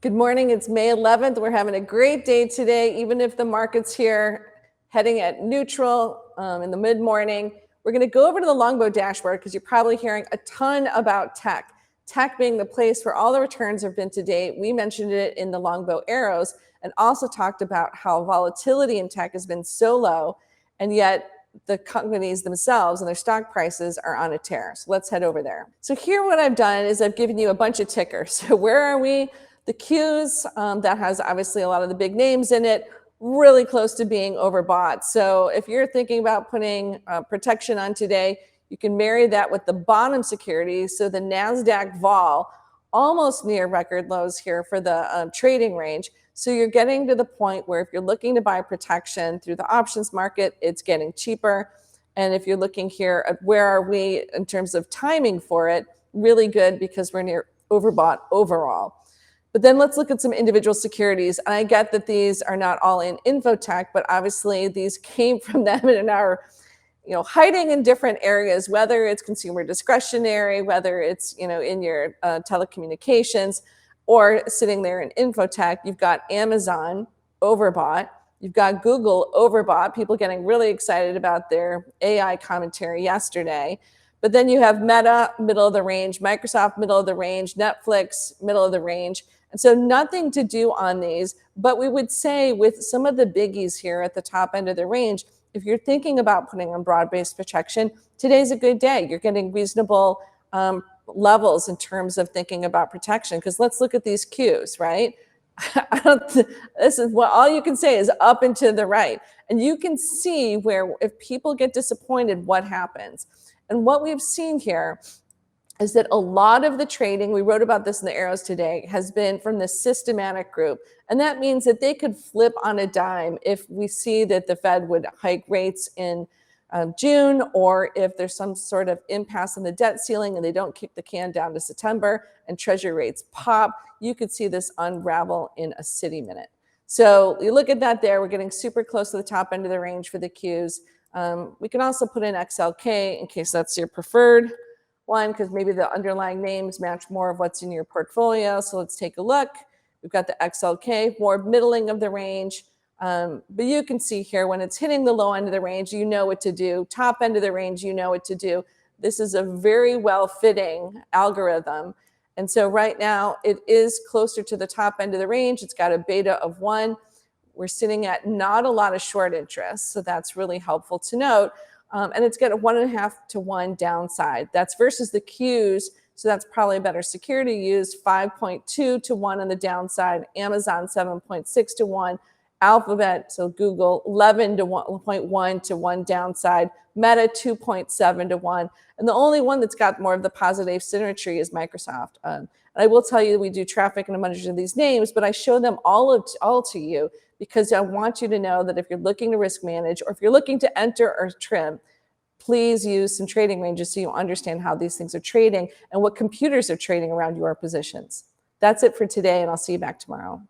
Good morning. It's May 11th. We're having a great day today, even if the market's here heading at neutral in the mid-morning. We're going to go over to the Longbow dashboard because you're probably hearing a ton about tech. Tech being the place where all the returns have been to date. We mentioned it in the Longbow arrows and also talked about how volatility in tech has been so low, and yet the companies themselves and their stock prices are on a tear. So let's head over there. So here what I've done is I've given you a bunch of tickers. So where are we? The Qs, that has obviously a lot of the big names in it, really close to being overbought. So if you're thinking about putting protection on today, you can marry that with the bottom securities. So the NASDAQ vol, almost near record lows here for the trading range. So you're getting to the point where if you're looking to buy protection through the options market, it's getting cheaper. And if you're looking here at where are we in terms of timing for it, really good because we're near overbought overall. But then let's look at some individual securities. And I get that these are not all in infotech, but obviously these came from them and are, hiding in different areas, whether it's consumer discretionary, whether it's, in your telecommunications or sitting there in infotech. You've got Amazon overbought. You've got Google overbought, people getting really excited about their AI commentary yesterday. But then you have Meta, middle of the range, Microsoft, middle of the range, Netflix, middle of the range. And so nothing to do on these, but we would say with some of the biggies here at the top end of the range, if you're thinking about putting on broad-based protection, today's a good day. You're getting reasonable levels in terms of thinking about protection. Because let's look at these Qs, right? This is what all you can say is up and to the right. And you can see where if people get disappointed, what happens. And what we've seen here is that a lot of the trading, we wrote about this in the arrows today, has been from the systematic group. And that means that they could flip on a dime if we see that the Fed would hike rates in June, or if there's some sort of impasse in the debt ceiling and they don't kick the can down to September and treasury rates pop, you could see this unravel in a city minute. So you look at that there, we're getting super close to the top end of the range for the Qs. We can also put in XLK in case that's your preferred one, because maybe the underlying names match more of what's in your portfolio. So let's take a look. We've got the XLK, more middling of the range. But you can see here when it's hitting the low end of the range, you know what to do. Top end of the range, you know what to do. This is a very well-fitting algorithm. And so right now it is closer to the top end of the range. It's got a beta of 1. We're sitting at not a lot of short interest, so that's really helpful to note. And it's got a 1.5 to 1 downside. That's versus the Qs, so that's probably a better security to use. 5.2 to 1 on the downside. Amazon 7.6 to 1. Alphabet, so Google 11.1 to 1 downside. Meta 2.7 to 1. And the only one that's got more of the positive symmetry is Microsoft. And I will tell you we do traffic in a bunch of these names, but I show them all to you because I want you to know that if you're looking to risk manage or if you're looking to enter or trim, please use some trading ranges so you understand how these things are trading and what computers are trading around your positions. That's it for today, and I'll see you back tomorrow.